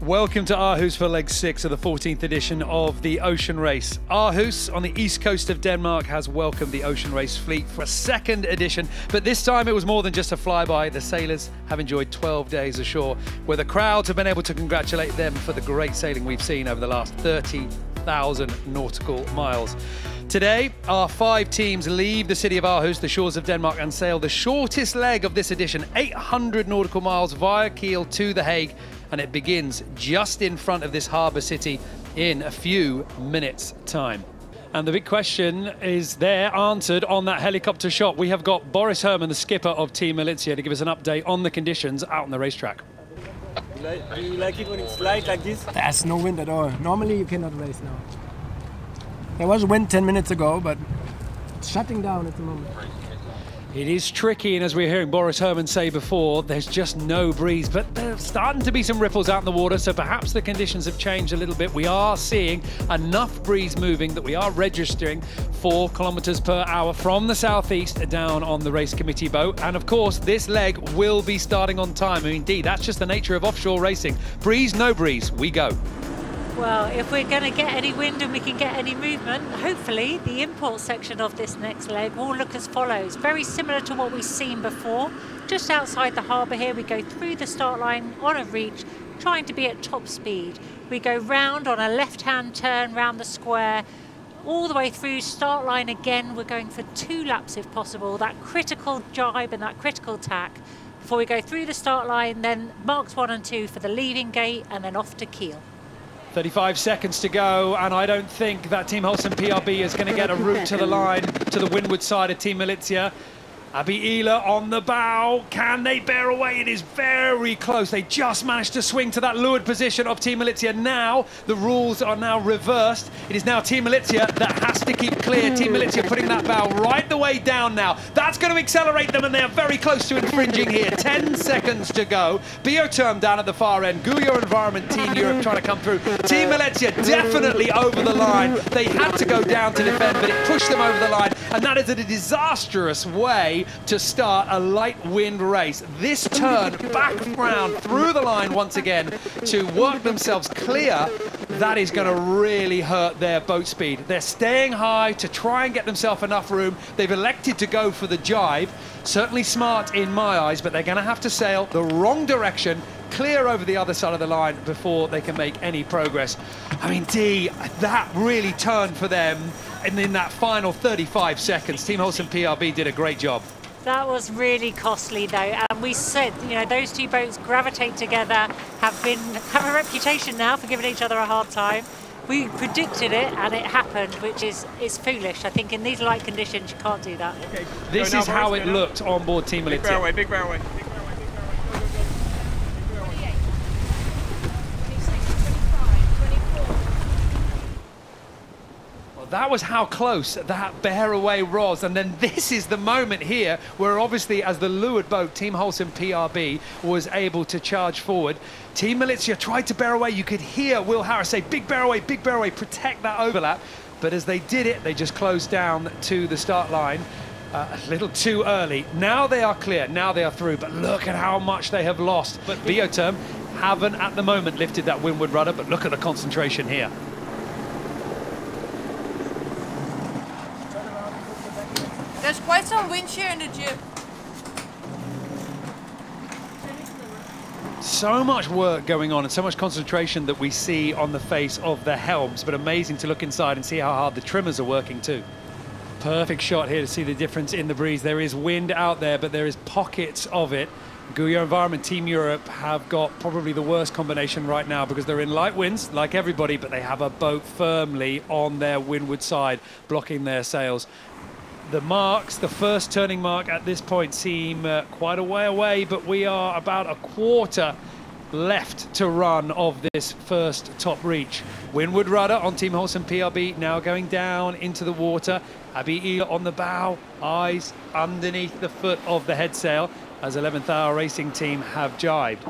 Welcome to Aarhus for leg 6 of the 14th edition of the Ocean Race. Aarhus on the east coast of Denmark has welcomed the Ocean Race fleet for a second edition, but this time it was more than just a flyby. The sailors have enjoyed 12 days ashore, where the crowds have been able to congratulate them for the great sailing we've seen over the last 30,000 nautical miles. Today, our 5 teams leave the city of Aarhus, the shores of Denmark, and sail the shortest leg of this edition, 800 nautical miles via Kiel to The Hague, and it begins just in front of this harbour city in a few minutes' time. And the big question is there answered on that helicopter shot. We have got Boris Herman, the skipper of Team Militia, to give us an update on the conditions out on the racetrack. Do you like it when it's light like this? There's no wind at all. Normally you cannot race now. There was wind 10 minutes ago, but it's shutting down at the moment. It is tricky, and as we were hearing Boris Herman say before, there's just no breeze, but there's starting to be some ripples out in the water, so perhaps the conditions have changed a little bit. We are seeing enough breeze moving that we are registering 4 kilometers per hour from the southeast down on the race committee boat. And of course, this leg will be starting on time. Indeed, that's just the nature of offshore racing. Breeze, no breeze, we go. Well, if we're going to get any wind and we can get any movement, hopefully the import section of this next leg will look as follows. Very similar to what we've seen before. Just outside the harbour here, we go through the start line on a reach, trying to be at top speed. We go round on a left-hand turn round the square, all the way through, start line again. We're going for 2 laps if possible, that critical jibe and that critical tack. Before we go through the start line, then marks 1 and 2 for the leaving gate, and then off to Kiel. 35 seconds to go, and I don't think that Team Holcim PRB is going to get a route to the line, to the windward side of Team Militia. Abi Ela on the bow. Can they bear away? It is very close. They just managed to swing to that leeward position of Team Militia. Now, the rules are now reversed. It is now Team Militia that has to keep clear. Team Militia putting that bow right the way down now. That's going to accelerate them, and they are very close to infringing here. 10 seconds to go. Bioterm down at the far end. Guyo Environment, Team Europe trying to come through. Team Militia definitely over the line. They had to go down to defend, but it pushed them over the line, and that is a disastrous way to start a light wind race. This turn back round through the line once again to work themselves clear, that is going to really hurt their boat speed. They're staying high to try and get themselves enough room. They've elected to go for the jibe. Certainly smart in my eyes, but they're going to have to sail the wrong direction, clear over the other side of the line before they can make any progress. I mean, Dee, that really turned for them. And in that final 35 seconds, Team Holcim PRB did a great job. That was really costly though, and we said, you know, those 2 boats gravitate together, have a reputation now for giving each other a hard time. We predicted it and it happened, which is foolish. I think in these light conditions you can't do that. Okay. This is how it looked on board Team Militia. Big barrel away, big barrel away. That was how close that bear away was, and then this is the moment here where obviously as the leeward boat, Team Holcim PRB was able to charge forward. Team Militia tried to bear away. You could hear Will Harris say, big bear away, protect that overlap. But as they did it, they just closed down to the start line a little too early. Now they are clear, now they are through, but look at how much they have lost. But Bioterm haven't at the moment lifted that windward rudder, but look at the concentration here. There's quite some wind shear in the jib. So much work going on and so much concentration that we see on the face of the helms, but amazing to look inside and see how hard the trimmers are working too. Perfect shot here to see the difference in the breeze. There is wind out there, but there is pockets of it. Guyo Environment, Team Europe have got probably the worst combination right now because they're in light winds like everybody, but they have a boat firmly on their windward side, blocking their sails. The marks, the first turning mark at this point seem quite a way away, but we are about a quarter left to run of this first top reach. Windward rudder on Team Holcim PRB now going down into the water. Abi Ela on the bow, eyes underneath the foot of the headsail as 11th Hour Racing Team have jibed.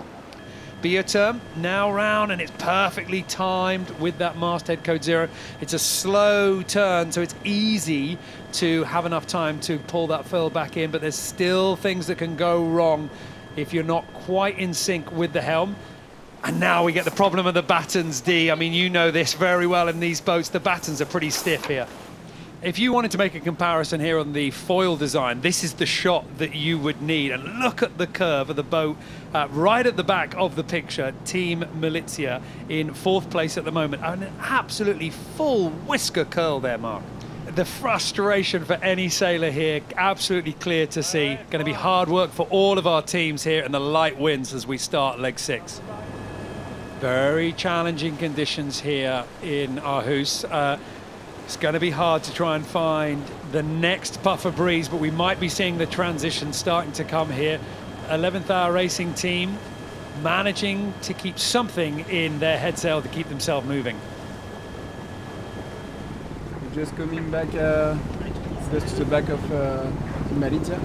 Bioterm now round, and it's perfectly timed with that masthead code 0. It's a slow turn, so it's easy to have enough time to pull that fill back in, but there's still things that can go wrong if you're not quite in sync with the helm. And now we get the problem of the battens, D. I mean, you know this very well in these boats. The battens are pretty stiff here. If you wanted to make a comparison here on the foil design, this is the shot that you would need. And look at the curve of the boat right at the back of the picture. Team Militia in 4th place at the moment. An absolutely full whisker curl there, Mark. The frustration for any sailor here, absolutely clear to see. Going to be hard work for all of our teams here in the light winds as we start leg 6. Very challenging conditions here in Aarhus. It's going to be hard to try and find the next puff of breeze, but we might be seeing the transition starting to come here. 11th Hour Racing team managing to keep something in their head sail to keep themselves moving. We're just coming back just to the back of Malitia.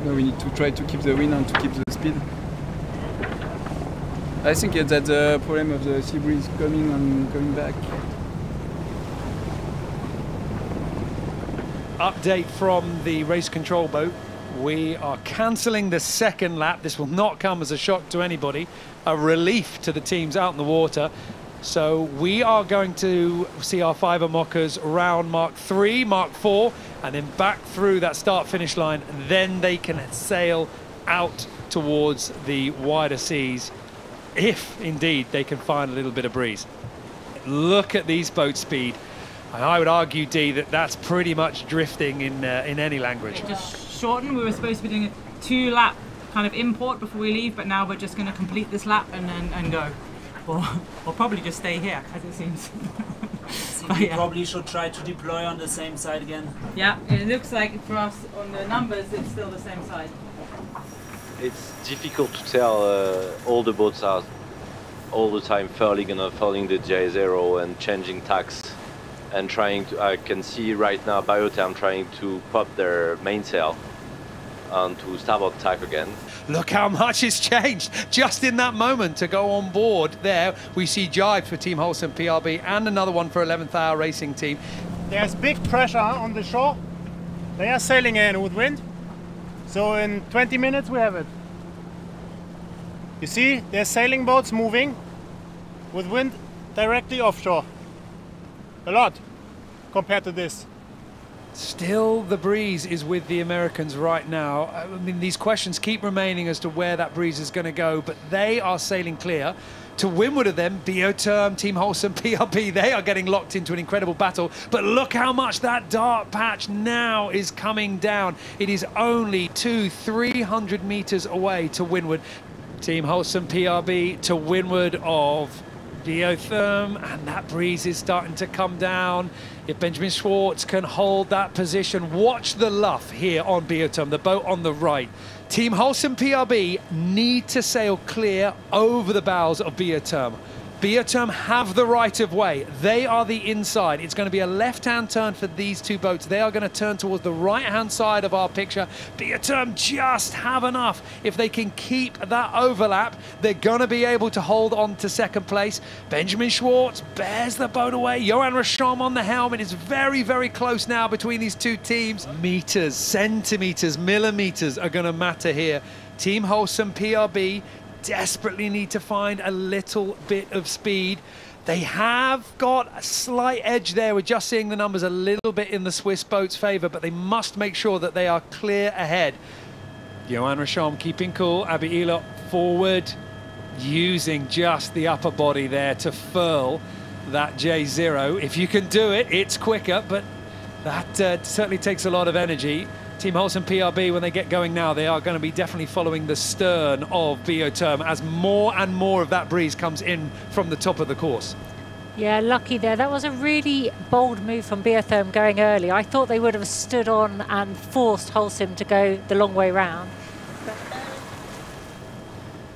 Now we need to try to keep the wind and to keep the speed. I think that's the problem of the sea breeze coming and coming back. Update from the race control boat. We are cancelling the 2nd lap. This will not come as a shock to anybody, a relief to the teams out in the water. So we are going to see our 5 IMOCAs round Mark 3, Mark 4, and then back through that start-finish line. And then they can sail out towards the wider seas, if indeed they can find a little bit of breeze. Look at these boat speed. And I would argue, D, that that's pretty much drifting in any language. Just shorten. We were supposed to be doing a 2-lap kind of import before we leave, but now we're just going to complete this lap and go. Or probably just stay here, as it seems. We probably should try to deploy on the same side again. Yeah, it looks like for us on the numbers, it's still the same side. It's difficult to tell. All the boats are all the time furling and unfurling the J0 and changing tacks. And trying to, I can see right now Biotherm trying to pop their mainsail onto starboard tack again. Look how much has changed just in that moment to go on board there. We see Jive for Team Holcim PRB and another one for 11th Hour Racing Team. There's big pressure on the shore. They are sailing in with wind. So in 20 minutes we have it. You see, there's sailing boats moving with wind directly offshore. A lot compared to this. Still the breeze is with the Americans right now. I mean, these questions keep remaining as to where that breeze is going to go, but they are sailing clear. To windward of them, Biotherm, Team Holcim, PRB, they are getting locked into an incredible battle. But look how much that dark patch now is coming down. It is only 200-300 meters away to windward. Team Holcim, PRB to windward of Biotherm, and that breeze is starting to come down. If Benjamin Schwartz can hold that position, watch the luff here on Biotherm, the boat on the right. Team Holcim PRB need to sail clear over the bows of Biotherm. Biotherm have the right of way. They are the inside. It's going to be a left-hand turn for these two boats. They are going to turn towards the right-hand side of our picture. Biotherm just have enough. If they can keep that overlap, they're going to be able to hold on to 2nd place. Benjamin Schwartz bears the boat away. Johan Rashom on the helm. It is very, very close now between these two teams. Meters, centimeters, millimeters are going to matter here. Team Holcim PRB desperately need to find a little bit of speed. They have got a slight edge there. We're just seeing the numbers a little bit in the Swiss boat's favour, but they must make sure that they are clear ahead. Johan Rashom keeping cool. Abby Elot forward, using just the upper body there to furl that J0. If you can do it, it's quicker, but that certainly takes a lot of energy. Team Holcim PRB, when they get going now, they are going to be definitely following the stern of Biotherm as more and more of that breeze comes in from the top of the course. Yeah, lucky there. That was a really bold move from Biotherm going early. I thought they would have stood on and forced Holcim to go the long way round.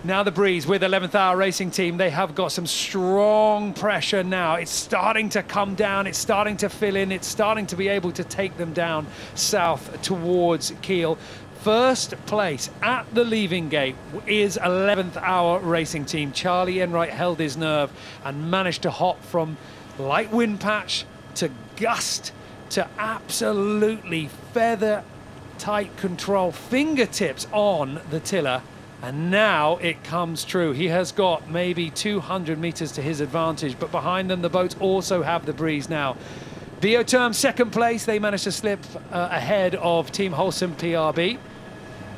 Now the breeze with 11th Hour Racing Team, they have got some strong pressure now. It's starting to come down, it's starting to fill in, it's starting to be able to take them down south towards Kiel. First place at the leaving gate is 11th Hour Racing Team. Charlie Enright held his nerve and managed to hop from light wind patch to gust to absolutely feather tight control, fingertips on the tiller. And now it comes true. He has got maybe 200 meters to his advantage, but behind them the boats also have the breeze now. Bioterm second place, they managed to slip ahead of Team Holcim PRB.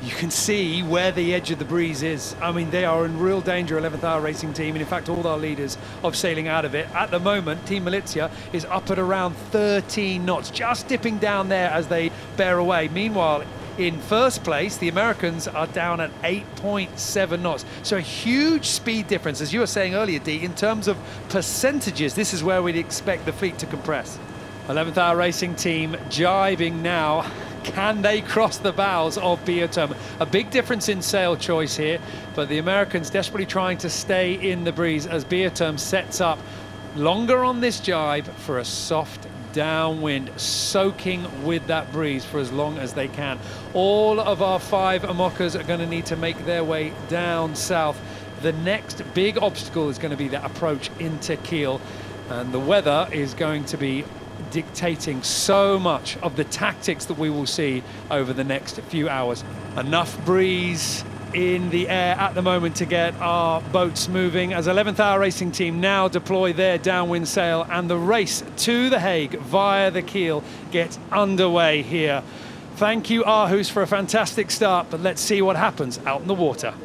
You can see where the edge of the breeze is. I mean, they are in real danger, 11th Hour Racing Team, and in fact all our leaders of sailing out of it. At the moment, Team Militia is up at around 13 knots, just dipping down there as they bear away. Meanwhile, in first place, the Americans are down at 8.7 knots. So a huge speed difference, as you were saying earlier, Dee, in terms of percentages. This is where we'd expect the fleet to compress. 11th Hour Racing Team jibing now. Can they cross the bows of Bioterm? A big difference in sail choice here, but the Americans desperately trying to stay in the breeze as Bioterm sets up longer on this jibe for a soft downwind, soaking with that breeze for as long as they can. All of our 5 IMOCAs are going to need to make their way down south. The next big obstacle is going to be that approach into Kiel, and the weather is going to be dictating so much of the tactics that we will see over the next few hours. Enough breeze in the air at the moment to get our boats moving as 11th Hour Racing Team now deploy their downwind sail, and the race to the Hague via the Kiel gets underway here. Thank you, Aarhus, for a fantastic start, but let's see what happens out in the water.